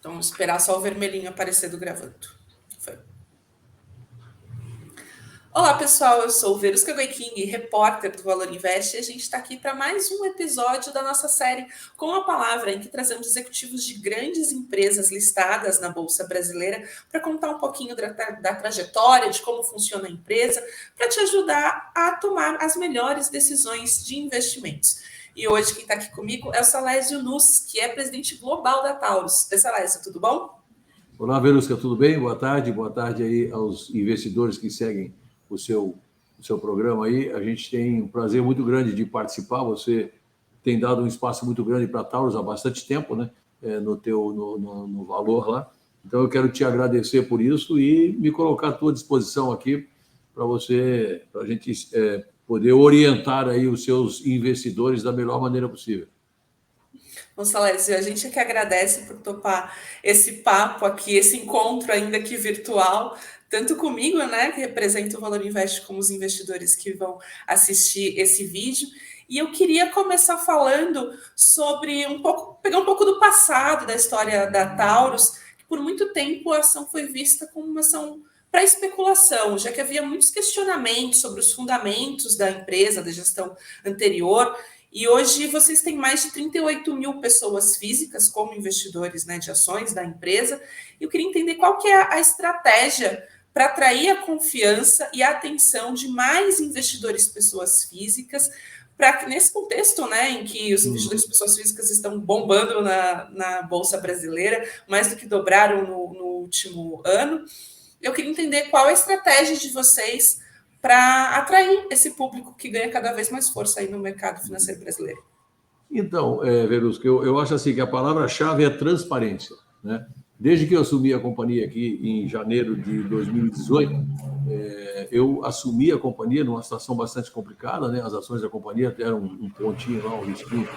Então, esperar só o vermelhinho aparecer do gravando. Foi. Olá, pessoal. Eu sou Verusca Goiking, repórter do Valor Invest, e a gente está aqui para mais um episódio da nossa série Com a Palavra, em que trazemos executivos de grandes empresas listadas na Bolsa Brasileira para contar um pouquinho da trajetória, de como funciona a empresa, para te ajudar a tomar as melhores decisões de investimentos. E hoje quem está aqui comigo é o Salésio Nuss, que é presidente global da Taurus. Oi, Salésio, tudo bom? Olá, Verusca, tudo bem? Boa tarde aí aos investidores que seguem o seu programa aí. A gente tem um prazer muito grande de participar. Você tem dado um espaço muito grande para a Taurus há bastante tempo, né? No valor lá. Então, eu quero te agradecer por isso e me colocar à tua disposição aqui para a gente poder orientar aí os seus investidores da melhor maneira possível. Bom, Salésio, a gente é que agradece por topar esse papo aqui, esse encontro ainda que virtual, tanto comigo, né, que representa o Valor Invest, como os investidores que vão assistir esse vídeo. E eu queria começar falando sobre pegar um pouco do passado da história da Taurus, que por muito tempo a ação foi vista como uma ação para especulação, já que havia muitos questionamentos sobre os fundamentos da empresa, da gestão anterior. E hoje vocês têm mais de 38 mil pessoas físicas como investidores, né, de ações da empresa. E eu queria entender qual que é a estratégia para atrair a confiança e a atenção de mais investidores pessoas físicas, para que nesse contexto, né, em que os investidores pessoas físicas estão bombando na Bolsa Brasileira, mais do que dobraram no último ano, eu queria entender qual é a estratégia de vocês para atrair esse público que ganha cada vez mais força aí no mercado financeiro brasileiro. Então, Verusca, eu acho assim que a palavra-chave é transparência, né? Desde que eu assumi a companhia aqui em janeiro de 2018, eu assumi a companhia numa situação bastante complicada, né? As ações da companhia deram um pontinho lá, um risquinho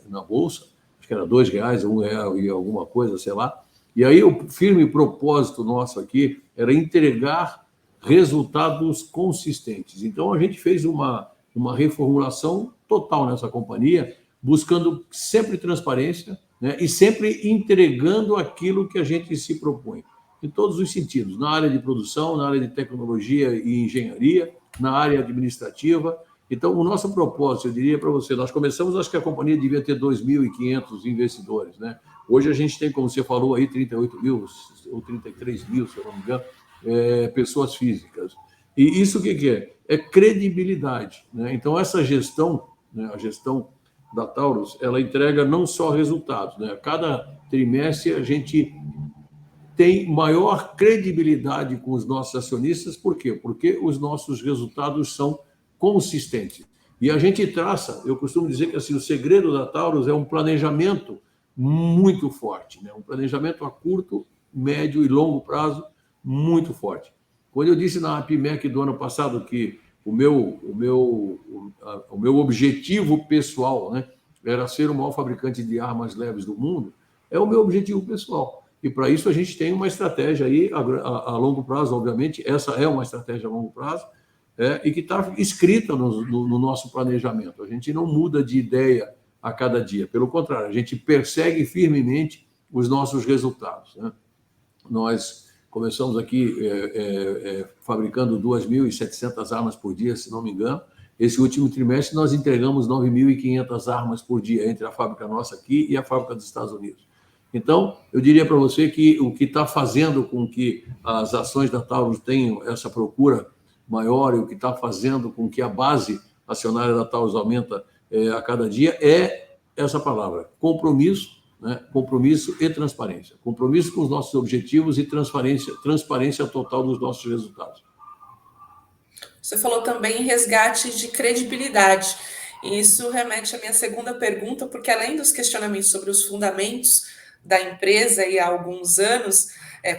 na bolsa, acho que era R$2, R$1 e alguma coisa, sei lá. E aí o firme propósito nosso aqui era entregar resultados consistentes. Então, a gente fez uma reformulação total nessa companhia, buscando sempre transparência, né, e sempre entregando aquilo que a gente se propõe, em todos os sentidos, na área de produção, na área de tecnologia e engenharia, na área administrativa. Então, o nosso propósito, eu diria para você, nós começamos, acho que a companhia devia ter 2.500 investidores, né? Hoje a gente tem, como você falou aí, 38 mil ou 33 mil, se eu não me engano, pessoas físicas. E isso o que é? É credibilidade, né? Então, essa gestão, né, a gestão da Taurus, ela entrega não só resultados, né? A cada trimestre a gente tem maior credibilidade com os nossos acionistas. Por quê? Porque os nossos resultados são consistentes. E a gente traça, eu costumo dizer que assim, o segredo da Taurus é um planejamento muito forte, né? Um planejamento a curto, médio e longo prazo muito forte. Quando eu disse na APMEC do ano passado que o meu objetivo pessoal, né, era ser o maior fabricante de armas leves do mundo, é o meu objetivo pessoal. E para isso a gente tem uma estratégia aí a longo prazo, obviamente, essa é uma estratégia a longo prazo, e que está escrita no nosso planejamento. A gente não muda de ideia a cada dia, pelo contrário, a gente persegue firmemente os nossos resultados, né? Nós começamos aqui fabricando 2.700 armas por dia, se não me engano. Esse último trimestre nós entregamos 9.500 armas por dia entre a fábrica nossa aqui e a fábrica dos Estados Unidos. Então, eu diria para você que o que está fazendo com que as ações da Taurus tenham essa procura maior e o que está fazendo com que a base acionária da Taurus aumenta a cada dia é essa palavra, compromisso, né? Compromisso e transparência. Compromisso com os nossos objetivos e transparência total dos nossos resultados. Você falou também em resgate de credibilidade. E isso remete à minha segunda pergunta, porque além dos questionamentos sobre os fundamentos da empresa e há alguns anos,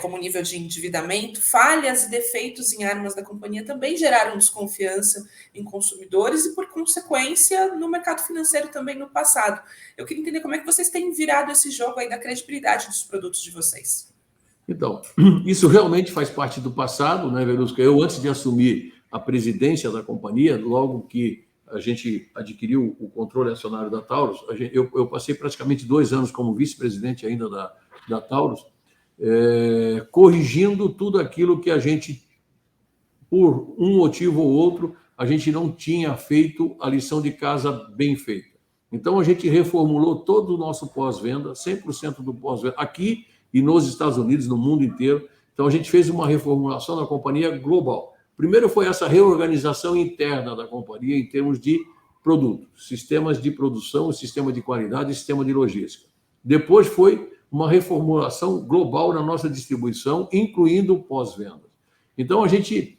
como nível de endividamento, falhas e defeitos em armas da companhia também geraram desconfiança em consumidores e, por consequência, no mercado financeiro também no passado. Eu queria entender como é que vocês têm virado esse jogo aí da credibilidade dos produtos de vocês. Então, isso realmente faz parte do passado, né, Verusca? Eu, antes de assumir a presidência da companhia, logo que a gente adquiriu o controle acionário da Taurus, eu passei praticamente 2 anos como vice-presidente ainda da Taurus, corrigindo tudo aquilo que a gente, por um motivo ou outro, a gente não tinha feito a lição de casa bem feita. Então, a gente reformulou todo o nosso pós-venda, 100% do pós-venda, aqui e nos Estados Unidos, no mundo inteiro. Então, a gente fez uma reformulação da companhia global. Primeiro foi essa reorganização interna da companhia em termos de produtos, sistemas de produção, sistema de qualidade e sistema de logística. Depois foi uma reformulação global na nossa distribuição, incluindo o pós-venda. Então, a gente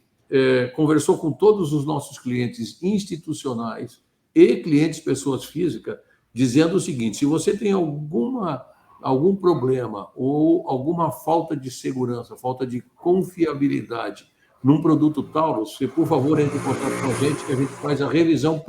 conversou com todos os nossos clientes institucionais e clientes pessoas físicas, dizendo o seguinte: se você tem algum problema ou alguma falta de segurança, falta de confiabilidade num produto Taurus, você, por favor, entre em contato com a gente, que a gente faz a revisão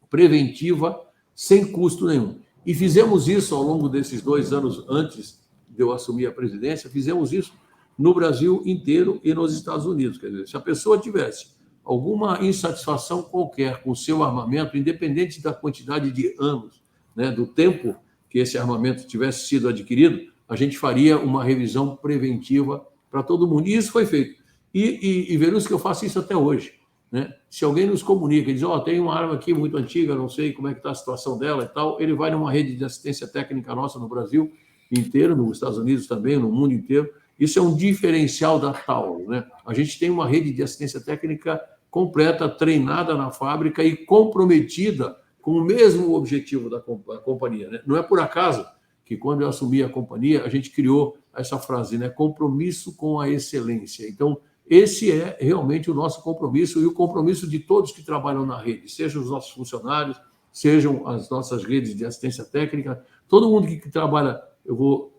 preventiva sem custo nenhum. E fizemos isso ao longo desses 2 anos antes de eu assumir a presidência, fizemos isso no Brasil inteiro e nos Estados Unidos. Quer dizer, se a pessoa tivesse alguma insatisfação qualquer com o seu armamento, independente da quantidade de anos, né, do tempo que esse armamento tivesse sido adquirido, a gente faria uma revisão preventiva para todo mundo. E isso foi feito. E Verus, que eu faço isso até hoje. Né? Se alguém nos comunica e diz, tem uma arma aqui muito antiga, não sei como é que está a situação dela e tal, ele vai numa rede de assistência técnica nossa no Brasil inteiro, nos Estados Unidos também, no mundo inteiro. Isso é um diferencial da Taurus, né? A gente tem uma rede de assistência técnica completa, treinada na fábrica e comprometida com o mesmo objetivo da companhia, né? Não é por acaso que, quando eu assumi a companhia, a gente criou essa frase, né? Compromisso com a excelência. Então, esse é realmente o nosso compromisso e o compromisso de todos que trabalham na rede, sejam os nossos funcionários, sejam as nossas redes de assistência técnica, todo mundo que trabalha, eu vou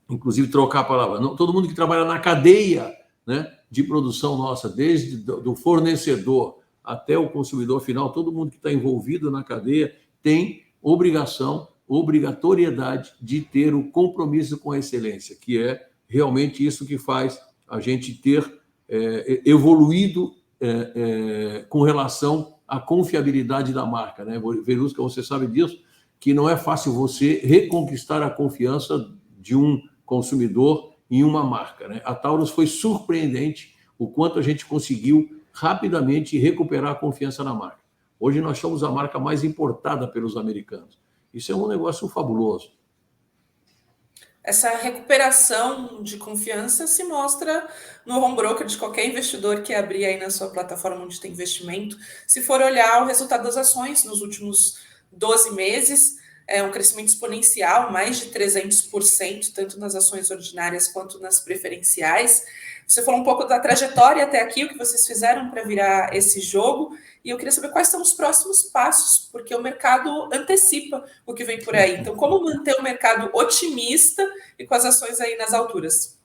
inclusive trocar a palavra, não, todo mundo que trabalha na cadeia, né, de produção nossa, desde do fornecedor até o consumidor final, todo mundo que está envolvido na cadeia tem obrigatoriedade de ter o compromisso com a excelência, que é realmente isso que faz a gente ter evoluído com relação à confiabilidade da marca, né? Verusca, você sabe disso, que não é fácil você reconquistar a confiança de um consumidor em uma marca, né? A Taurus foi surpreendente o quanto a gente conseguiu rapidamente recuperar a confiança na marca. Hoje nós somos a marca mais importada pelos americanos. Isso é um negócio fabuloso. Essa recuperação de confiança se mostra no home broker de qualquer investidor que abrir aí na sua plataforma onde tem investimento. Se for olhar o resultado das ações nos últimos 12 meses, é um crescimento exponencial, mais de 300%, tanto nas ações ordinárias quanto nas preferenciais. Você falou um pouco da trajetória até aqui, o que vocês fizeram para virar esse jogo, e eu queria saber quais são os próximos passos, porque o mercado antecipa o que vem por aí. Então, como manter o mercado otimista e com as ações aí nas alturas?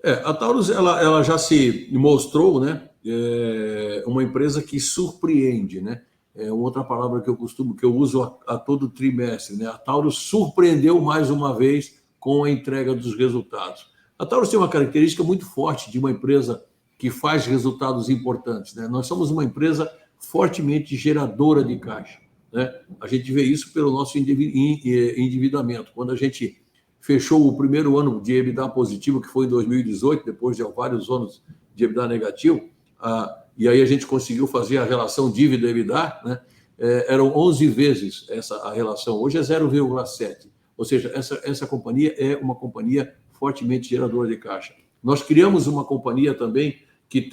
A Taurus ela já se mostrou, né, uma empresa que surpreende, né? Outra palavra que eu uso a todo trimestre, né? A Taurus surpreendeu mais uma vez com a entrega dos resultados. A Taurus tem uma característica muito forte de uma empresa que faz resultados importantes, né? Nós somos uma empresa fortemente geradora de caixa, né? A gente vê isso pelo nosso endividamento. Quando a gente fechou o primeiro ano de EBITDA positivo, que foi em 2018, depois de vários anos de EBITDA negativo, e aí a gente conseguiu fazer a relação dívida-EBITDA, né? Eram 11 vezes a relação, hoje é 0,7. Ou seja, essa companhia é uma companhia fortemente geradora de caixa. Nós criamos uma companhia também que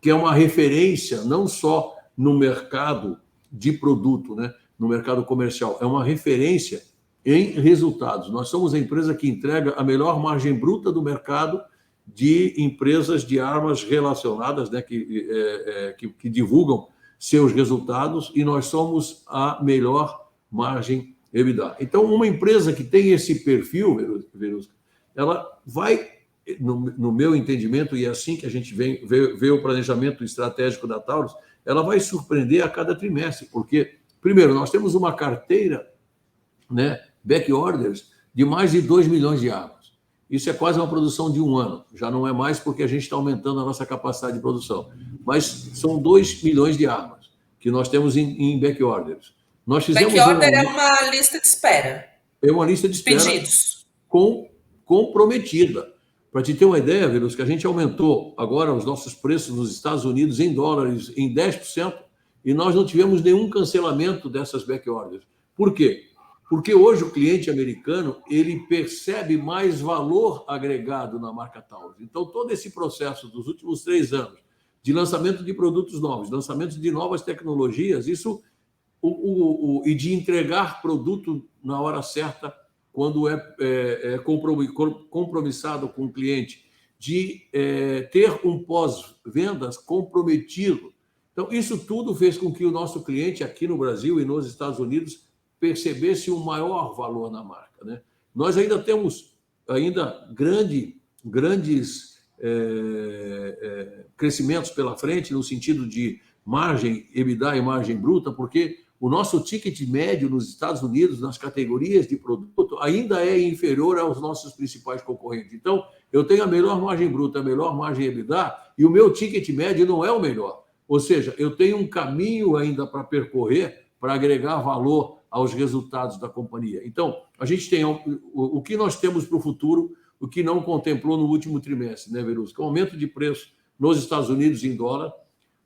é uma referência não só no mercado de produto, né? No mercado comercial, é uma referência em resultados. Nós somos a empresa que entrega a melhor margem bruta do mercado de empresas de armas relacionadas, né, que divulgam seus resultados, e nós somos a melhor margem EBITDA. Então, uma empresa que tem esse perfil, Verusca, ela vai, no meu entendimento, e é assim que a gente vê o planejamento estratégico da Taurus, ela vai surpreender a cada trimestre, porque, primeiro, nós temos uma carteira, né, back orders, de mais de 2 milhões de armas. Isso é quase uma produção de um ano. Já não é mais porque a gente está aumentando a nossa capacidade de produção. Mas são 2 milhões de armas que nós temos em back orders. Nós fizemos back order é uma lista de espera. É uma lista de espera pedidos. Com comprometida. Para te ter uma ideia, Verus, que a gente aumentou agora os nossos preços nos Estados Unidos em dólares em 10%, e nós não tivemos nenhum cancelamento dessas backorders. Por quê? Porque hoje o cliente americano ele percebe mais valor agregado na marca Taurus. Então, todo esse processo dos últimos 3 anos de lançamento de produtos novos, lançamento de novas tecnologias, isso e de entregar produto na hora certa, quando é compromissado com o cliente, de ter um pós-vendas comprometido. Então, isso tudo fez com que o nosso cliente aqui no Brasil e nos Estados Unidos percebesse um maior valor na marca, né? Nós ainda temos grandes crescimentos pela frente no sentido de margem EBITDA e margem bruta, porque o nosso ticket médio nos Estados Unidos, nas categorias de produto, ainda é inferior aos nossos principais concorrentes. Então, eu tenho a melhor margem bruta, a melhor margem EBITDA, e o meu ticket médio não é o melhor. Ou seja, eu tenho um caminho ainda para percorrer para agregar valor aos resultados da companhia. Então, a gente tem o que nós temos para o futuro, o que não contemplou no último trimestre, né, Verusca? O aumento de preço nos Estados Unidos em dólar,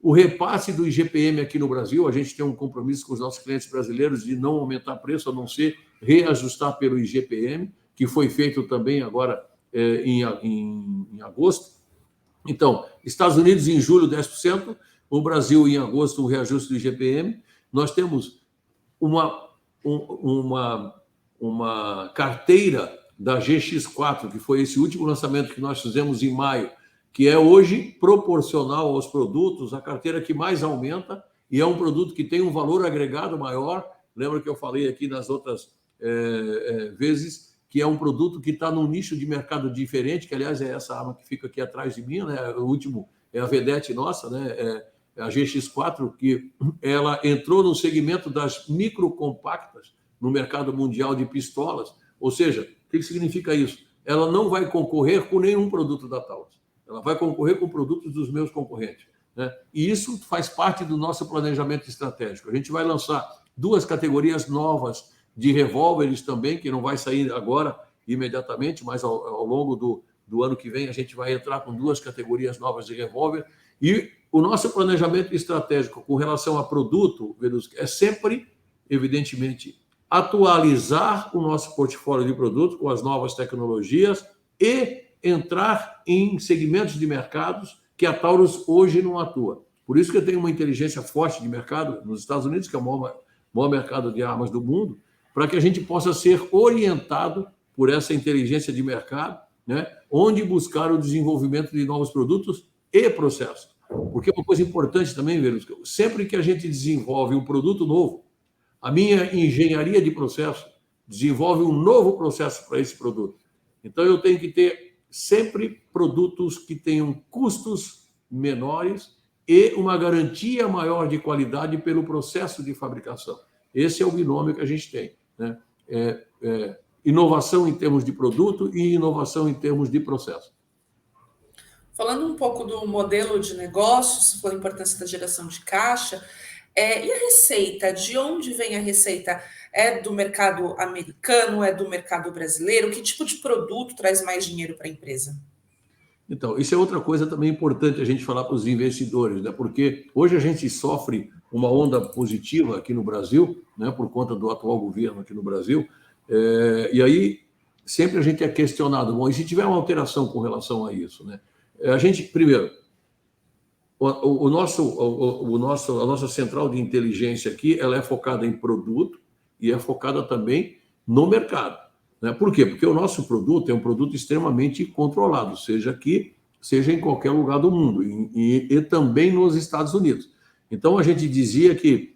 o repasse do IGPM aqui no Brasil, a gente tem um compromisso com os nossos clientes brasileiros de não aumentar preço, a não ser reajustar pelo IGPM, que foi feito também agora em agosto. Então, Estados Unidos em julho, 10%, o Brasil em agosto, um reajuste do IGPM. Nós temos uma carteira da GX4, que foi esse último lançamento que nós fizemos em maio, que é hoje proporcional aos produtos, a carteira que mais aumenta, e é um produto que tem um valor agregado maior. Lembra que eu falei aqui nas outras vezes, que é um produto que está num nicho de mercado diferente, que, aliás, é essa arma que fica aqui atrás de mim, né? O último é a Vedete nossa, né? A GX4, que ela entrou no segmento das microcompactas no mercado mundial de pistolas. Ou seja, o que significa isso? Ela não vai concorrer com nenhum produto da Taurus. Ela vai concorrer com produtos dos meus concorrentes, né? E isso faz parte do nosso planejamento estratégico. A gente vai lançar 2 categorias novas de revólveres também, que não vai sair agora imediatamente, mas ao longo do ano que vem a gente vai entrar com 2 categorias novas de revólver. E o nosso planejamento estratégico com relação a produto, é sempre, evidentemente, atualizar o nosso portfólio de produtos com as novas tecnologias e entrar em segmentos de mercados que a Taurus hoje não atua. Por isso que eu tenho uma inteligência forte de mercado nos Estados Unidos, que é o maior mercado de armas do mundo, para que a gente possa ser orientado por essa inteligência de mercado, né, onde buscar o desenvolvimento de novos produtos e processos. Porque uma coisa importante também, Verusca, sempre que a gente desenvolve um produto novo, a minha engenharia de processo desenvolve um novo processo para esse produto. Então, eu tenho que ter sempre produtos que tenham custos menores e uma garantia maior de qualidade pelo processo de fabricação. Esse é o binômio que a gente tem, né? Inovação em termos de produto e inovação em termos de processo. Falando um pouco do modelo de negócios, falou a importância da geração de caixa, e a receita? De onde vem a receita? É do mercado americano? É do mercado brasileiro? Que tipo de produto traz mais dinheiro para a empresa? Então, isso é outra coisa também importante a gente falar para os investidores, né? Porque hoje a gente sofre uma onda positiva aqui no Brasil, né? Por conta do atual governo aqui no Brasil, e aí sempre a gente é questionado, bom, e se tiver uma alteração com relação a isso, né? A gente, primeiro, a nossa central de inteligência aqui, ela é focada em produto e é focada também no mercado, né? Por quê? Porque o nosso produto é um produto extremamente controlado, seja aqui, seja em qualquer lugar do mundo, e também nos Estados Unidos. Então, a gente dizia que,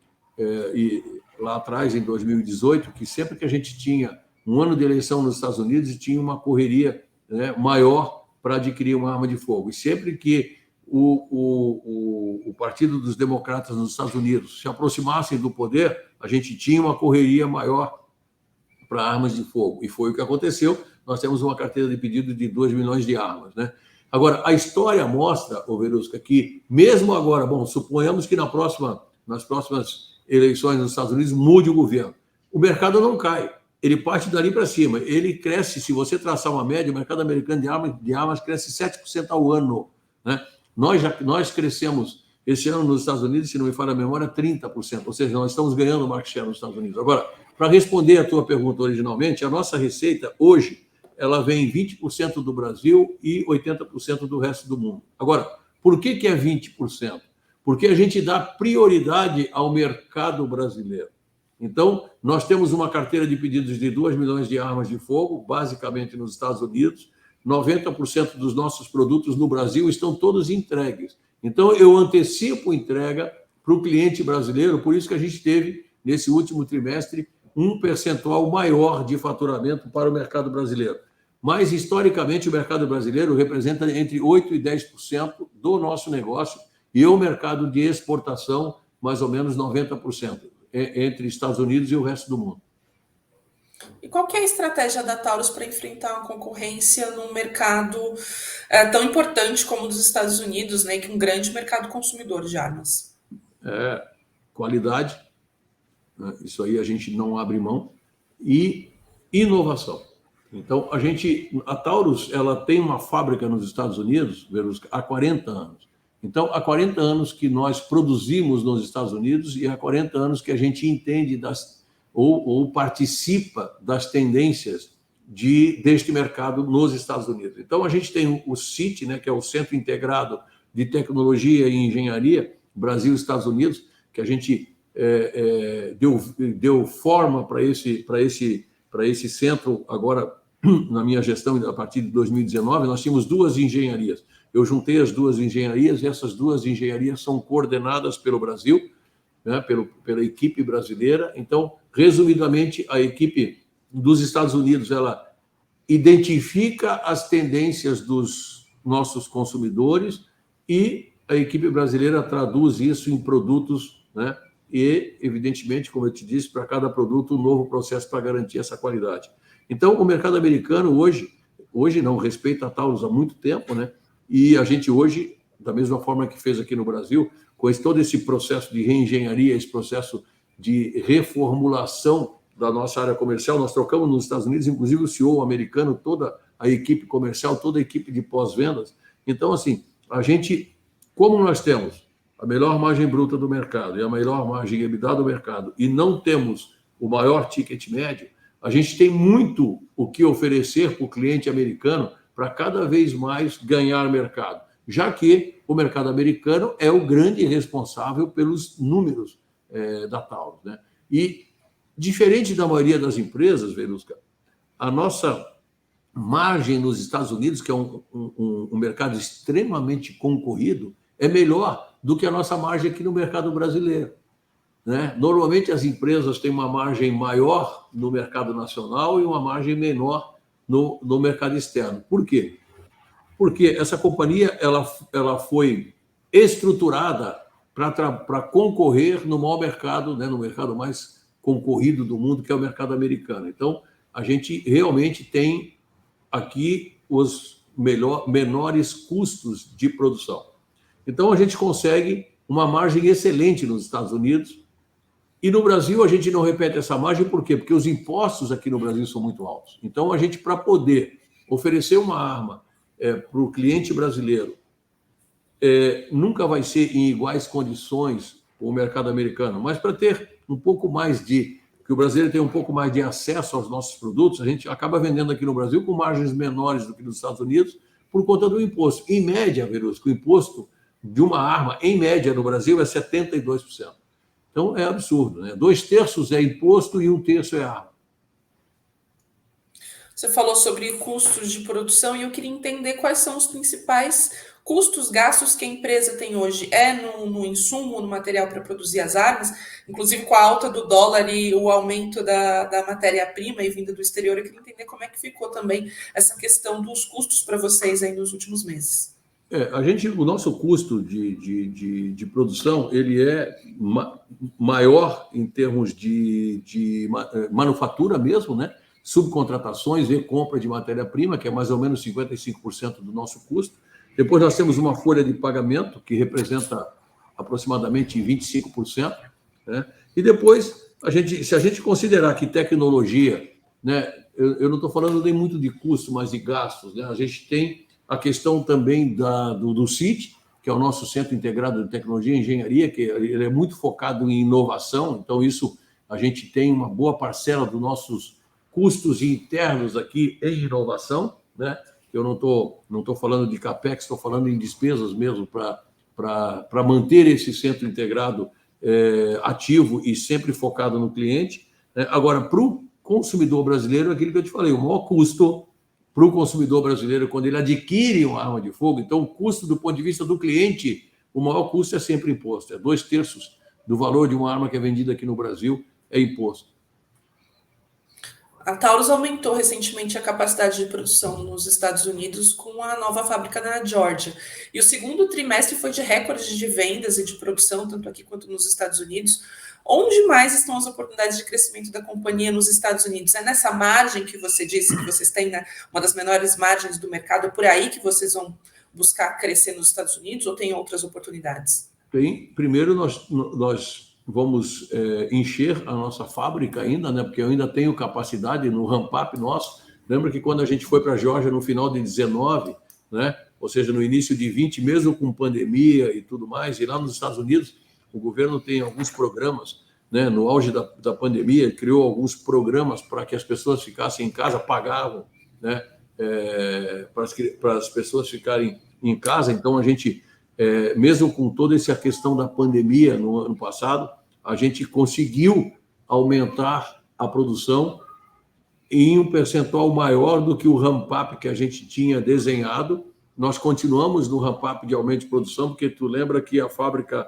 lá atrás, em 2018, que sempre que a gente tinha um ano de eleição nos Estados Unidos, tinha uma correria, né, maior para adquirir uma arma de fogo. E sempre que o Partido dos Democratas nos Estados Unidos se aproximassem do poder, a gente tinha uma correria maior para armas de fogo. E foi o que aconteceu. Nós temos uma carteira de pedido de 2 milhões de armas, né? Agora, a história mostra, Verusca, que mesmo agora, bom, suponhamos que nas próximas eleições nos Estados Unidos mude o governo. O mercado não cai. ele parte dali para cima. Ele cresce, se você traçar uma média, o mercado americano de armas cresce 7% ao ano. Né? Nós crescemos esse ano nos Estados Unidos, se não me falha a memória, 30%. Ou seja, nós estamos ganhando market share nos Estados Unidos. Agora, para responder a tua pergunta originalmente, a nossa receita hoje, ela vem 20% do Brasil e 80% do resto do mundo. Agora, por que é 20%? Porque a gente dá prioridade ao mercado brasileiro. Então, nós temos uma carteira de pedidos de 2 milhões de armas de fogo, basicamente nos Estados Unidos. 90% dos nossos produtos no Brasil estão todos entregues. Então, eu antecipo entrega para o cliente brasileiro, por isso que a gente teve, nesse último trimestre, um percentual maior de faturamento para o mercado brasileiro. Mas, historicamente, o mercado brasileiro representa entre 8% e 10% do nosso negócio e o mercado de exportação, mais ou menos 90%, entre Estados Unidos e o resto do mundo. E qual que é a estratégia da Taurus para enfrentar uma concorrência num mercado tão importante como o dos Estados Unidos, né, que é um grande mercado consumidor de armas? Qualidade, né, isso aí a gente não abre mão, e inovação. Então, a Taurus, ela tem uma fábrica nos Estados Unidos há 40 anos. Então, há 40 anos que nós produzimos nos Estados Unidos e há 40 anos que a gente entende ou participa das tendências deste mercado nos Estados Unidos. Então, a gente tem o CIT, né, que é o Centro Integrado de Tecnologia e Engenharia, Brasil e Estados Unidos, que a gente deu forma para esse centro agora, na minha gestão, a partir de 2019, nós tínhamos 2 engenharias. Eu juntei as 2 engenharias e essas 2 engenharias são coordenadas pelo Brasil, né, pela equipe brasileira. Então, resumidamente, a equipe dos Estados Unidos, ela identifica as tendências dos nossos consumidores e a equipe brasileira traduz isso em produtos, né, e, evidentemente, como eu te disse, para cada produto, um novo processo para garantir essa qualidade. Então, o mercado americano hoje não, respeita a Taurus há muito tempo, né? E a gente hoje, da mesma forma que fez aqui no Brasil, com todo esse processo de reengenharia, esse processo de reformulação da nossa área comercial, nós trocamos nos Estados Unidos, inclusive o CEO americano, toda a equipe comercial, toda a equipe de pós-vendas. Então, assim, como nós temos a melhor margem bruta do mercado e a melhor margem EBITDA do mercado e não temos o maior ticket médio, a gente tem muito o que oferecer para o cliente americano para cada vez mais ganhar mercado, já que o mercado americano é o grande responsável pelos números da Taurus, né? E, diferente da maioria das empresas, Verusca, a nossa margem nos Estados Unidos, que é um mercado extremamente concorrido, é melhor do que a nossa margem aqui no mercado brasileiro, né? Normalmente as empresas têm uma margem maior no mercado nacional e uma margem menor no mercado externo. Por quê? Porque essa companhia ela foi estruturada para concorrer no maior mercado, né, no mercado mais concorrido do mundo, que é o mercado americano. Então, a gente realmente tem aqui os menores custos de produção. Então, a gente consegue uma margem excelente nos Estados Unidos. E no Brasil, a gente não repete essa margem, por quê? Porque os impostos aqui no Brasil são muito altos. Então, a gente, para poder oferecer uma arma para o cliente brasileiro, nunca vai ser em iguais condições com o mercado americano, mas para ter um pouco mais que o brasileiro tenha um pouco mais de acesso aos nossos produtos, a gente acaba vendendo aqui no Brasil com margens menores do que nos Estados Unidos por conta do imposto. Em média, Verusca, o imposto de uma arma, em média, no Brasil, é 72%. Então, é absurdo, né? 2/3 é imposto e 1/3 é arma. Você falou sobre custos de produção e eu queria entender quais são os principais custos, gastos que a empresa tem hoje. No insumo, no material para produzir as armas, inclusive com a alta do dólar e o aumento da matéria-prima e vinda do exterior. Eu queria entender como é que ficou também essa questão dos custos para vocês aí nos últimos meses. O nosso custo de produção ele é maior em termos de manufatura mesmo, né? Subcontratações e compra de matéria-prima, que é mais ou menos 55% do nosso custo. Depois nós temos uma folha de pagamento, que representa aproximadamente 25%. Né? E depois, se a gente considerar que tecnologia né? Eu não estou falando nem muito de custo, mas de gastos, né? A gente tem a questão também do CIT, que é o nosso Centro Integrado de Tecnologia e Engenharia, que ele é muito focado em inovação, então isso a gente tem uma boa parcela dos nossos custos internos aqui em inovação, né? Eu não tô falando de CAPEX, estou falando em despesas mesmo para manter esse centro integrado ativo e sempre focado no cliente, né? Agora, para o consumidor brasileiro, é aquilo que eu te falei, o maior custo para o consumidor brasileiro quando ele adquire uma arma de fogo, então o custo do ponto de vista do cliente, o maior custo é sempre imposto, é 2/3 do valor de uma arma que é vendida aqui no Brasil é imposto. A Taurus aumentou recentemente a capacidade de produção nos Estados Unidos com a nova fábrica na Geórgia. E o segundo trimestre foi de recorde de vendas e de produção, tanto aqui quanto nos Estados Unidos. Onde mais estão as oportunidades de crescimento da companhia nos Estados Unidos? É nessa margem que você disse que vocês têm, né, uma das menores margens do mercado, por aí que vocês vão buscar crescer nos Estados Unidos ou tem outras oportunidades? Primeiro, nós vamos encher a nossa fábrica ainda, né? Porque eu ainda tenho capacidade no ramp-up nosso. Lembra que quando a gente foi para a Geórgia no final de 19, né? Ou seja, no início de 20, mesmo com pandemia e tudo mais, e lá nos Estados Unidos, o governo tem alguns programas, né? No auge da pandemia, criou alguns programas para que as pessoas ficassem em casa, pagavam, né? Para as pessoas ficarem em casa. Então, a gente mesmo com toda essa questão da pandemia no ano passado, a gente conseguiu aumentar a produção em um percentual maior do que o ramp-up que a gente tinha desenhado. Nós continuamos no ramp-up de aumento de produção, porque tu lembra que a fábrica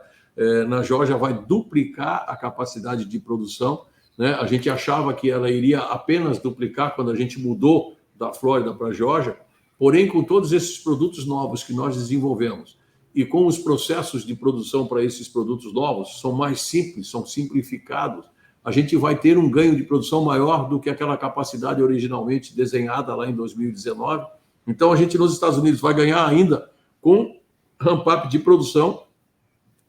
na Geórgia vai duplicar a capacidade de produção, né? A gente achava que ela iria apenas duplicar quando a gente mudou da Flórida para a Geórgia, porém, com todos esses produtos novos que nós desenvolvemos, e com os processos de produção para esses produtos novos, são mais simples, são simplificados, a gente vai ter um ganho de produção maior do que aquela capacidade originalmente desenhada lá em 2019. Então, a gente nos Estados Unidos vai ganhar ainda com ramp-up de produção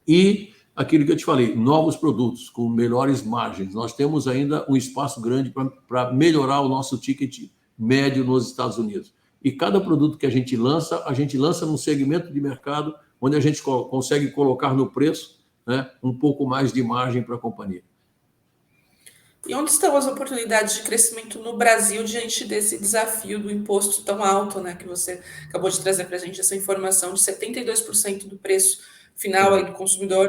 e aquilo que eu te falei, novos produtos com melhores margens. Nós temos ainda um espaço grande para melhorar o nosso ticket médio nos Estados Unidos. E cada produto que a gente lança num segmento de mercado onde a gente consegue colocar no preço, né, um pouco mais de margem para a companhia. E onde estão as oportunidades de crescimento no Brasil diante desse desafio do imposto tão alto, né, que você acabou de trazer para a gente essa informação de 72% do preço final aí do consumidor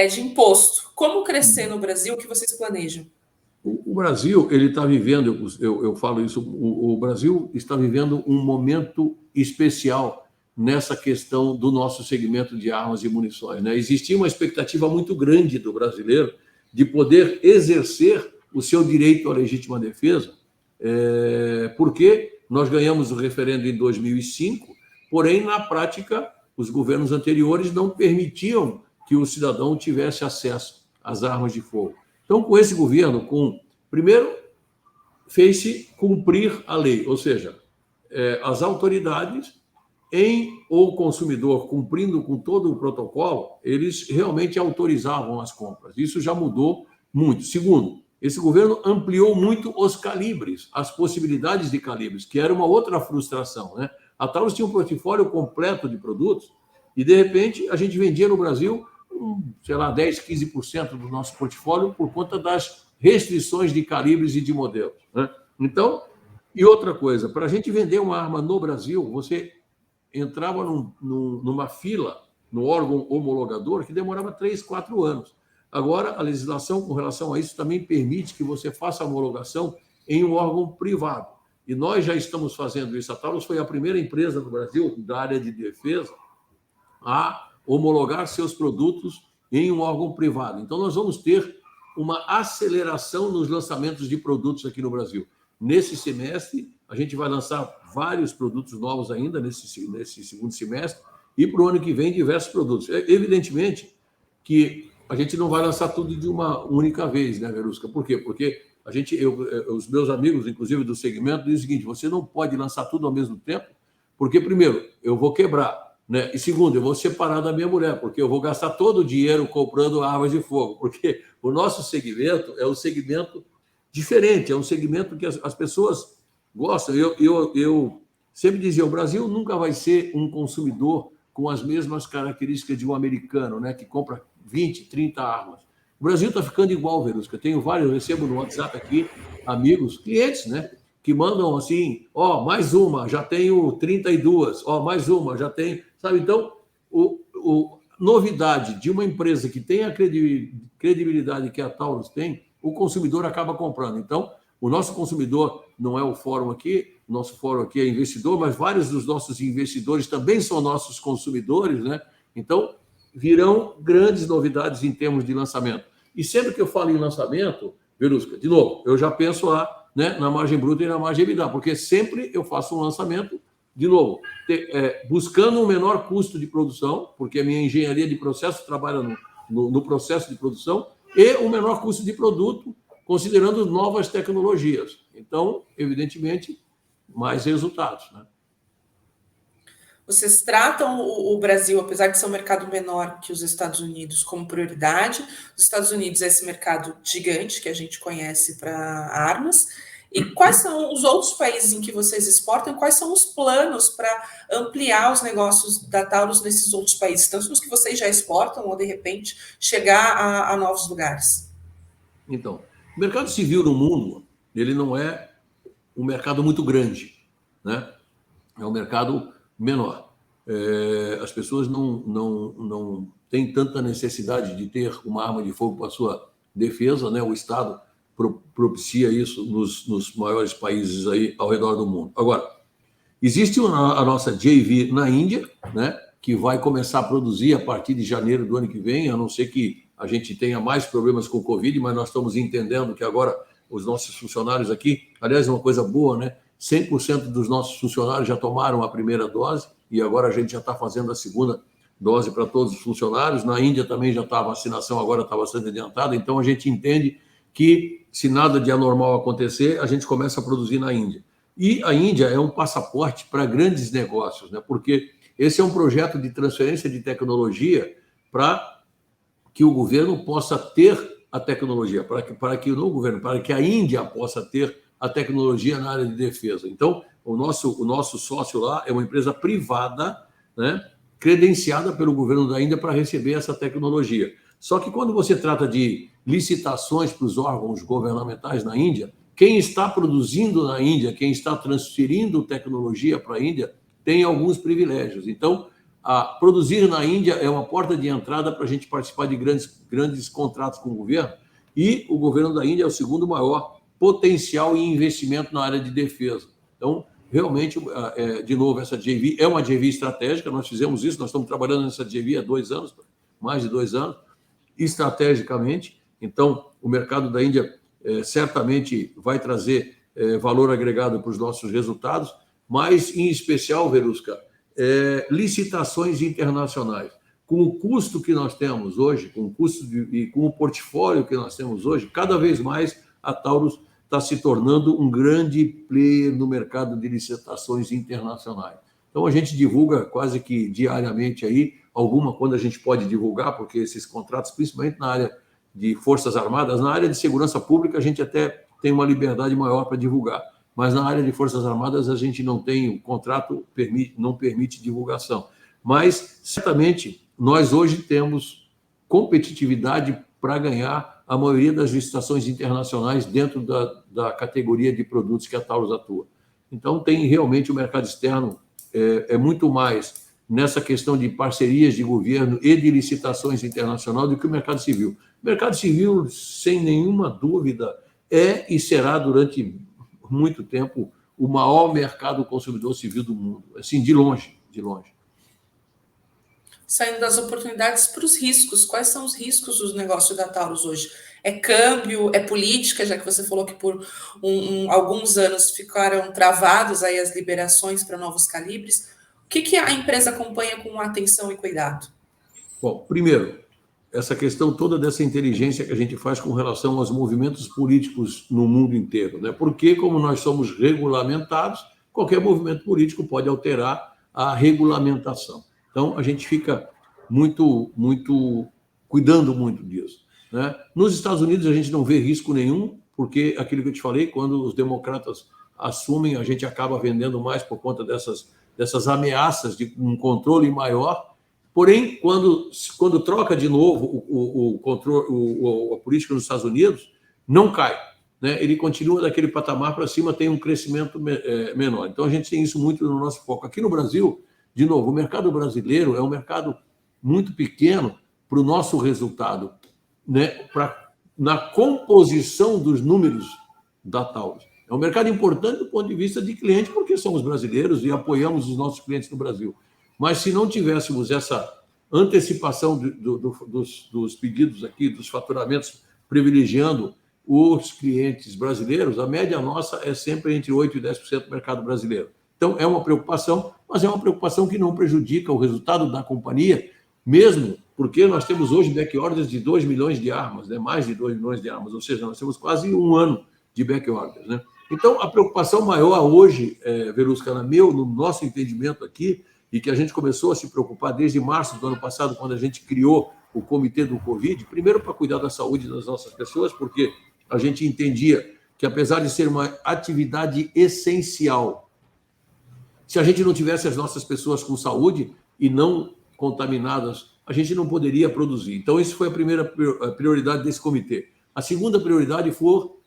de imposto. Como crescer no Brasil? O que vocês planejam? O Brasil, ele está vivendo, eu falo isso, o Brasil está vivendo um momento especial nessa questão do nosso segmento de armas e munições, né? Existia uma expectativa muito grande do brasileiro de poder exercer o seu direito à legítima defesa, porque nós ganhamos o referendo em 2005, porém, na prática, os governos anteriores não permitiam que o cidadão tivesse acesso às armas de fogo. Então, com esse governo, primeiro, fez-se cumprir a lei, ou seja, as autoridades o consumidor cumprindo com todo o protocolo, eles realmente autorizavam as compras. Isso já mudou muito. Segundo, esse governo ampliou muito os calibres, as possibilidades de calibres, que era uma outra frustração, né? A Taurus tinha um portfólio completo de produtos e, de repente, a gente vendia no Brasil, sei lá, 10%, 15% do nosso portfólio por conta das restrições de calibres e de modelos, né? Então, e outra coisa, para a gente vender uma arma no Brasil, você entrava numa fila no órgão homologador que demorava 3, 4 anos. Agora, a legislação com relação a isso também permite que você faça a homologação em um órgão privado. E nós já estamos fazendo isso. A Taurus foi a primeira empresa no Brasil, da área de defesa, a homologar seus produtos em um órgão privado. Então, nós vamos ter uma aceleração nos lançamentos de produtos aqui no Brasil. Nesse semestre, a gente vai lançar vários produtos novos ainda nesse segundo semestre e para o ano que vem diversos produtos. Evidentemente que a gente não vai lançar tudo de uma única vez, né, Verusca? Por quê? Porque os meus amigos, inclusive do segmento, dizem o seguinte: você não pode lançar tudo ao mesmo tempo, porque, primeiro, eu vou quebrar, né? E segundo, eu vou separar da minha mulher, porque eu vou gastar todo o dinheiro comprando armas de fogo, porque o nosso segmento é o segmento diferente, é um segmento que as pessoas gostam. Eu sempre dizia, o Brasil nunca vai ser um consumidor com as mesmas características de um americano, né, que compra 20, 30 armas. O Brasil está ficando igual, Verusca. Eu tenho vários, eu recebo no WhatsApp aqui amigos, clientes, né, que mandam assim, ó, mais uma, já tenho 32, ó, mais uma, já tenho, sabe? Então, novidade de uma empresa que tem a credibilidade que a Taurus tem, o consumidor acaba comprando. Então, o nosso consumidor não é o fórum aqui, o nosso fórum aqui é investidor, mas vários dos nossos investidores também são nossos consumidores, né? Então, virão grandes novidades em termos de lançamento. E sempre que eu falo em lançamento, Verusca, de novo, eu já penso lá, né, na margem bruta e na margem EBITDA, porque sempre eu faço um lançamento, de novo, buscando um menor custo de produção, porque a minha engenharia de processo trabalha no processo de produção, e um menor custo de produto, considerando novas tecnologias. Então, evidentemente, mais resultados, né? Vocês tratam o Brasil, apesar de ser um mercado menor que os Estados Unidos, como prioridade. Os Estados Unidos é esse mercado gigante que a gente conhece para armas. E quais são os outros países em que vocês exportam? Quais são os planos para ampliar os negócios da Taurus nesses outros países? Tanto nos que vocês já exportam, ou de repente chegar a novos lugares? Então, o mercado civil no mundo, ele não é um mercado muito grande, né? É um mercado menor. As pessoas não têm tanta necessidade de ter uma arma de fogo para a sua defesa, né? O Estado propicia isso nos maiores países aí ao redor do mundo. Agora, existe a nossa JV na Índia, né? Que vai começar a produzir a partir de janeiro do ano que vem, a não ser que a gente tenha mais problemas com o Covid, mas nós estamos entendendo que agora os nossos funcionários aqui, aliás, é uma coisa boa, né? 100% dos nossos funcionários já tomaram a primeira dose e agora a gente já está fazendo a segunda dose para todos os funcionários. Na Índia também já está a vacinação, agora está bastante adiantada, então a gente entende que se nada de anormal acontecer, a gente começa a produzir na Índia. E a Índia é um passaporte para grandes negócios, né? Porque esse é um projeto de transferência de tecnologia para que o governo possa ter a tecnologia, para que a Índia possa ter a tecnologia na área de defesa. Então, o nosso sócio lá é uma empresa privada, né, credenciada pelo governo da Índia para receber essa tecnologia. Só que quando você trata de licitações para os órgãos governamentais na Índia, quem está produzindo na Índia, quem está transferindo tecnologia para a Índia, tem alguns privilégios. Então, produzir na Índia é uma porta de entrada para a gente participar de grandes contratos com o governo, e o governo da Índia é o segundo maior potencial em investimento na área de defesa. Então, realmente, de novo, essa JV é uma JV estratégica, nós fizemos isso, nós estamos trabalhando nessa JV há 2 anos, mais de 2 anos, estrategicamente. Então, o mercado da Índia certamente vai trazer valor agregado para os nossos resultados, mas, em especial, Verusca, licitações internacionais. Com o custo que nós temos hoje, com o custo e com o portfólio que nós temos hoje, cada vez mais a Taurus está se tornando um grande player no mercado de licitações internacionais. Então, a gente divulga quase que diariamente aí, quando a gente pode divulgar, porque esses contratos, principalmente na área de Forças Armadas, na área de segurança pública, a gente até tem uma liberdade maior para divulgar, mas na área de Forças Armadas a gente não tem, o contrato não permite divulgação. Mas, certamente, nós hoje temos competitividade para ganhar a maioria das licitações internacionais dentro da categoria de produtos que a Taurus atua. Então, tem realmente o mercado externo muito mais nessa questão de parcerias de governo e de licitações internacionais do que o mercado civil. O mercado civil, sem nenhuma dúvida, e será durante muito tempo o maior mercado consumidor civil do mundo, assim, de longe, de longe. Saindo das oportunidades para os riscos, quais são os riscos dos negócios da Taurus hoje? É câmbio, é política, já que você falou que por alguns anos ficaram travados aí as liberações para novos calibres. O que a empresa acompanha com atenção e cuidado? Bom, primeiro, essa questão toda dessa inteligência que a gente faz com relação aos movimentos políticos no mundo inteiro, né? Porque, como nós somos regulamentados, qualquer movimento político pode alterar a regulamentação. Então, a gente fica cuidando muito disso, né? Nos Estados Unidos, a gente não vê risco nenhum, porque aquilo que eu te falei, quando os democratas assumem, a gente acaba vendendo mais por conta dessas ameaças de um controle maior. Porém, quando troca de novo o controle, a política nos Estados Unidos, não cai, né? Ele continua daquele patamar para cima, tem um crescimento menor. Então, a gente tem isso muito no nosso foco. Aqui no Brasil, de novo, o mercado brasileiro é um mercado muito pequeno para o nosso resultado, né? Na composição dos números da Taurus. É um mercado importante do ponto de vista de cliente, porque somos brasileiros e apoiamos os nossos clientes no Brasil. Mas se não tivéssemos essa antecipação dos pedidos aqui, dos faturamentos, privilegiando os clientes brasileiros, a média nossa é sempre entre 8% e 10% do mercado brasileiro. Então, é uma preocupação, mas é uma preocupação que não prejudica o resultado da companhia, mesmo porque nós temos hoje backorders de 2 milhões de armas, né? Mais de 2 milhões de armas, ou seja, nós temos quase um ano de backorders, né? Então, a preocupação maior hoje, Verusca, no nosso entendimento aqui, e que a gente começou a se preocupar desde março do ano passado, quando a gente criou o comitê do Covid, primeiro para cuidar da saúde das nossas pessoas, porque a gente entendia que, apesar de ser uma atividade essencial, se a gente não tivesse as nossas pessoas com saúde e não contaminadas, a gente não poderia produzir. Então, isso foi a primeira prioridade desse comitê. A segunda prioridade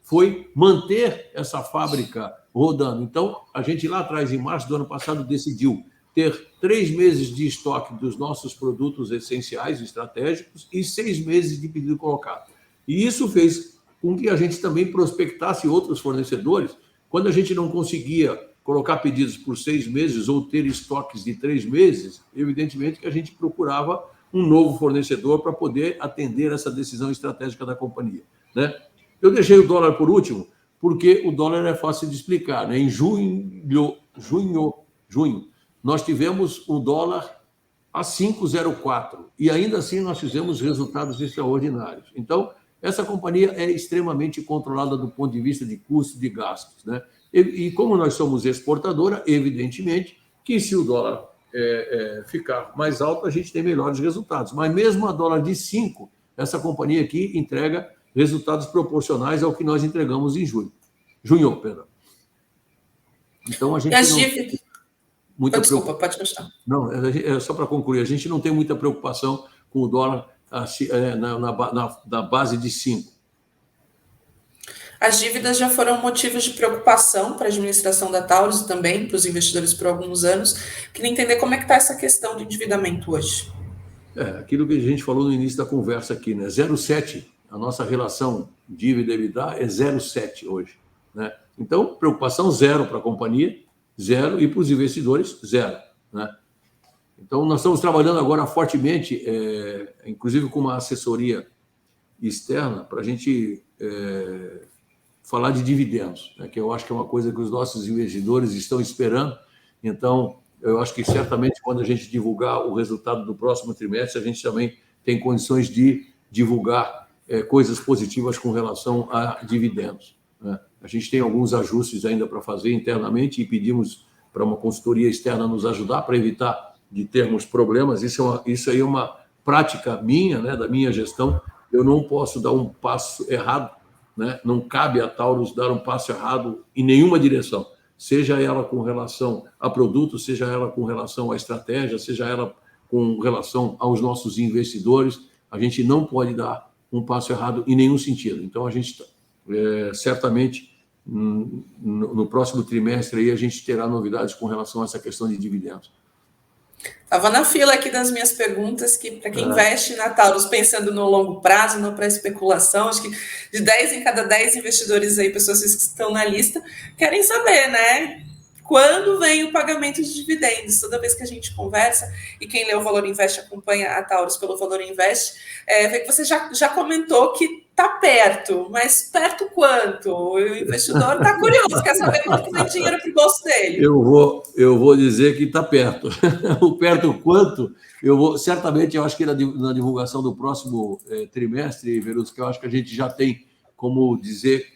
foi manter essa fábrica rodando. Então, a gente lá atrás, em março do ano passado, decidiu ter 3 meses de estoque dos nossos produtos essenciais, estratégicos, e 6 meses de pedido colocado. E isso fez com que a gente também prospectasse outros fornecedores. Quando a gente não conseguia colocar pedidos por 6 meses ou ter estoques de 3 meses, evidentemente que a gente procurava um novo fornecedor para poder atender essa decisão estratégica da companhia, né? Eu deixei o dólar por último, porque o dólar é fácil de explicar, né? Em junho, nós tivemos o dólar a 5,04 e ainda assim nós fizemos resultados extraordinários. Então, essa companhia é extremamente controlada do ponto de vista de custo de gastos, né? E como nós somos exportadora, evidentemente que se o dólar ficar mais alto, a gente tem melhores resultados. Mas mesmo a dólar de 5, essa companhia aqui entrega resultados proporcionais ao que nós entregamos em junho, perdão. Então, a gente não... Muita Desculpa, pode continuar. Não, só para concluir, a gente não tem muita preocupação com o dólar na base de 5. As dívidas já foram motivos de preocupação para a administração da Taurus e também para os investidores por alguns anos. Queria entender como é que está essa questão do endividamento hoje. Aquilo que a gente falou no início da conversa aqui, né? 0,7, a nossa relação dívida-EBITDA é 0,7 hoje, né? Então, preocupação zero para a companhia, zero, e para os investidores, zero, né? Então, nós estamos trabalhando agora fortemente, inclusive com uma assessoria externa, para a gente falar de dividendos, né? Que eu acho que é uma coisa que os nossos investidores estão esperando. Então, eu acho que certamente quando a gente divulgar o resultado do próximo trimestre, a gente também tem condições de divulgar coisas positivas com relação a dividendos, né? A gente tem alguns ajustes ainda para fazer internamente e pedimos para uma consultoria externa nos ajudar para evitar de termos problemas. Isso aí é uma prática minha, né, da minha gestão. Eu não posso dar um passo errado, né? Não cabe a Taurus dar um passo errado em nenhuma direção, seja ela com relação a produto, seja ela com relação à estratégia, seja ela com relação aos nossos investidores. A gente não pode dar um passo errado em nenhum sentido. Então, a gente certamente, no próximo trimestre, aí, a gente terá novidades com relação a essa questão de dividendos. Estava na fila aqui das minhas perguntas, que para quem investe na Taurus pensando no longo prazo, não para especulação, acho que de 10 em cada 10 investidores aí, pessoas que estão na lista, querem saber, né? Quando vem o pagamento de dividendos? Toda vez que a gente conversa, e quem lê o Valor Invest acompanha a Taurus pelo Valor Invest, vê que você já comentou que está perto, mas perto quanto? O investidor está curioso, quer saber quanto que vem dinheiro para o bolso dele. Eu vou dizer que está perto. O perto quanto? Certamente, eu acho que na divulgação do próximo trimestre, Verusca, eu acho que a gente já tem como dizer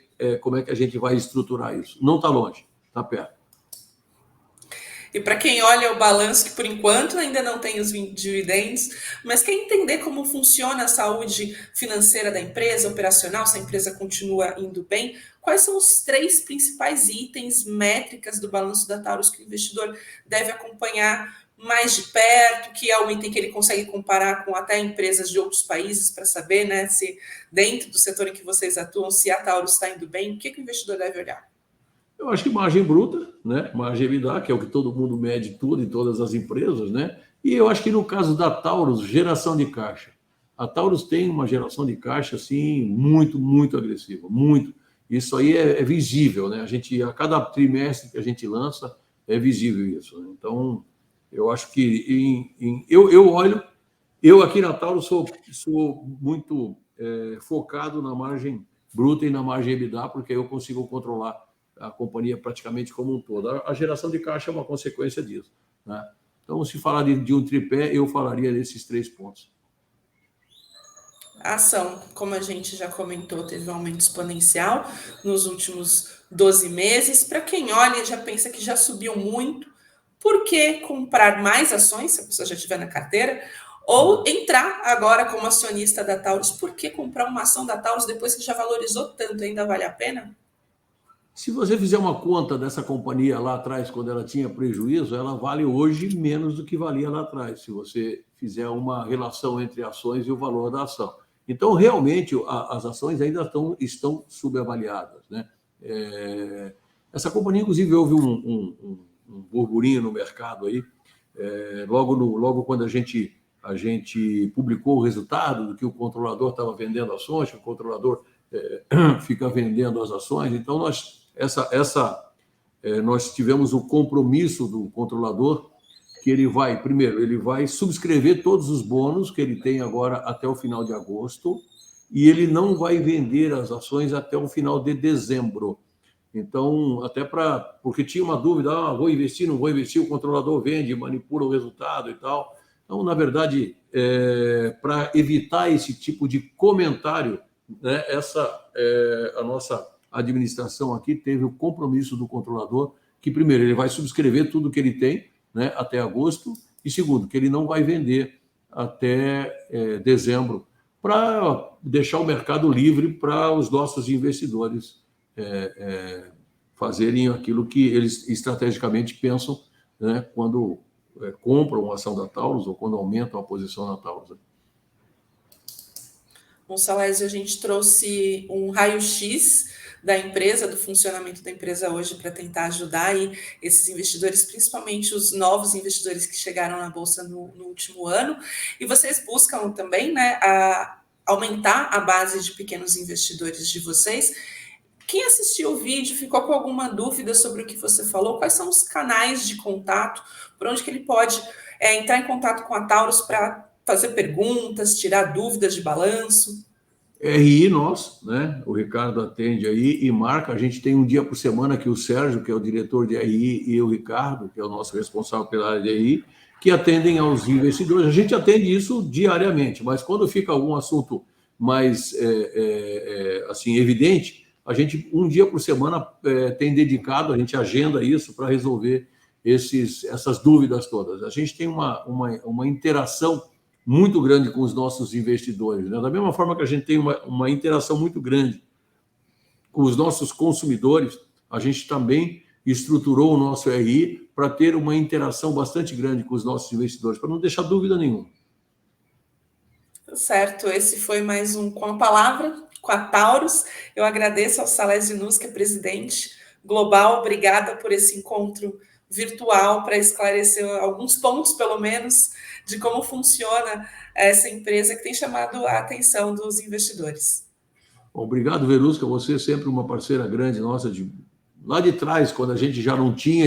como é que a gente vai estruturar isso. Não está longe, está perto. E para quem olha o balanço, que por enquanto ainda não tem os dividendos, mas quer entender como funciona a saúde financeira da empresa, operacional, se a empresa continua indo bem, quais são os 3 principais itens, métricas do balanço da Taurus que o investidor deve acompanhar mais de perto, que é o item que ele consegue comparar com até empresas de outros países para saber, né, se dentro do setor em que vocês atuam, se a Taurus está indo bem, o que o investidor deve olhar? Eu acho que margem bruta, né? Margem EBITDA, que é o que todo mundo mede tudo em todas as empresas, né? E eu acho que no caso da Taurus, geração de caixa. A Taurus tem uma geração de caixa assim muito, muito agressiva, muito. Isso aí é visível, né? A gente a cada trimestre que a gente lança é visível isso, né? Então eu acho que eu olho, eu aqui na Taurus sou muito focado na margem bruta e na margem EBITDA, porque eu consigo controlar a companhia praticamente como um todo. A geração de caixa é uma consequência disso, né? Então, se falar de um tripé, eu falaria desses 3 pontos. A ação, como a gente já comentou, teve um aumento exponencial nos últimos 12 meses. Para quem olha, já pensa que já subiu muito. Por que comprar mais ações, se a pessoa já estiver na carteira, ou entrar agora como acionista da Taurus? Por que comprar uma ação da Taurus depois que já valorizou tanto? Ainda vale a pena? Se você fizer uma conta dessa companhia lá atrás, quando ela tinha prejuízo, ela vale hoje menos do que valia lá atrás, se você fizer uma relação entre ações e o valor da ação. Então, realmente, as ações ainda estão subavaliadas, né? Essa companhia, inclusive, houve um burburinho no mercado aí, logo quando a gente publicou o resultado do que o controlador estava vendendo ações, que o controlador fica vendendo as ações. Então, nós tivemos o compromisso do controlador que primeiro, ele vai subscrever todos os bônus que ele tem agora até o final de agosto e ele não vai vender as ações até o final de dezembro. Então, porque tinha uma dúvida, vou investir, não vou investir, o controlador vende, manipula o resultado e tal. Então, na verdade, para evitar esse tipo de comentário, né, a nossa administração aqui teve o compromisso do controlador que, primeiro, ele vai subscrever tudo que ele tem, né, até agosto, e segundo, que ele não vai vender até dezembro, para deixar o mercado livre para os nossos investidores fazerem aquilo que eles estrategicamente pensam, né, quando compram uma ação da Taurus ou quando aumentam a posição na Taurus. Bom, Salésio, a gente trouxe um raio-x da empresa, do funcionamento da empresa hoje, para tentar ajudar aí esses investidores, principalmente os novos investidores que chegaram na Bolsa no último ano. E vocês buscam também, né, aumentar a base de pequenos investidores de vocês. Quem assistiu o vídeo ficou com alguma dúvida sobre o que você falou? Quais são os canais de contato? Por onde que ele pode entrar em contato com a Taurus para fazer perguntas, tirar dúvidas de balanço? RI nós, né? O Ricardo atende aí e marca. A gente tem um dia por semana que o Sérgio, que é o diretor de RI, e o Ricardo, que é o nosso responsável pela área de RI, que atendem aos investidores. A gente atende isso diariamente, mas quando fica algum assunto mais assim evidente, a gente um dia por semana tem dedicado, a gente agenda isso para resolver essas dúvidas todas. A gente tem uma interação muito grande com os nossos investidores, né? Da mesma forma que a gente tem uma interação muito grande com os nossos consumidores, a gente também estruturou o nosso RI para ter uma interação bastante grande com os nossos investidores, para não deixar dúvida nenhuma. Certo, esse foi mais um Com a Palavra, com a Taurus. Eu agradeço ao Salésio Nus, que é presidente global. Obrigada por esse encontro virtual para esclarecer alguns pontos, pelo menos, de como funciona essa empresa que tem chamado a atenção dos investidores. Obrigado, Verusca. Você é sempre uma parceira grande nossa, lá de trás, quando a gente já não tinha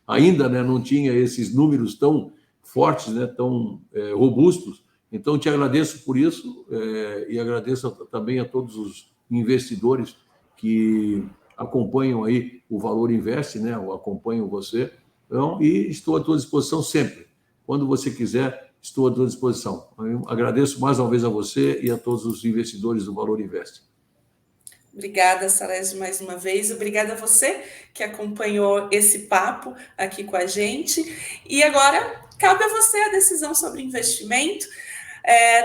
ainda, né, não tinha esses números tão fortes, né, tão robustos. Então, te agradeço por isso e agradeço também a todos os investidores que acompanham aí o Valor Invest, né, acompanham você. Então, e estou à tua disposição sempre. Quando você quiser, estou à tua disposição. Eu agradeço mais uma vez a você e a todos os investidores do Valor Invest. Obrigada, Salésio, mais uma vez. Obrigada a você que acompanhou esse papo aqui com a gente. E agora, cabe a você a decisão sobre investimento.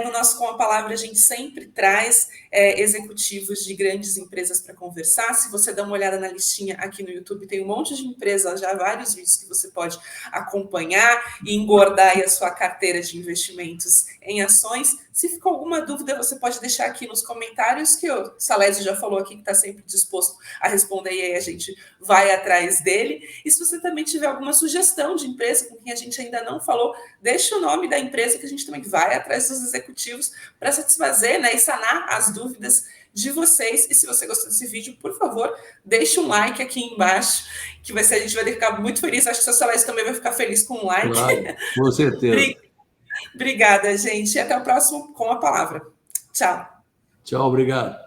No nosso Com a Palavra, a gente sempre traz executivos de grandes empresas para conversar. Se você dá uma olhada na listinha aqui no YouTube, tem um monte de empresas, já vários vídeos que você pode acompanhar e engordar aí a sua carteira de investimentos em ações. Se ficou alguma dúvida, você pode deixar aqui nos comentários, que o Salésio já falou aqui que está sempre disposto a responder, e aí a gente vai atrás dele. E se você também tiver alguma sugestão de empresa com quem a gente ainda não falou, deixa o nome da empresa, que a gente também vai atrás dos executivos para satisfazer, né, e sanar as dúvidas de vocês. E se você gostou desse vídeo, por favor, deixe um like aqui embaixo, que a gente vai ficar muito feliz. Acho que o seu Salésio também vai ficar feliz com um like. Claro, com certeza. Obrigada, gente. E até o próximo Com a Palavra. Tchau. Tchau, obrigado.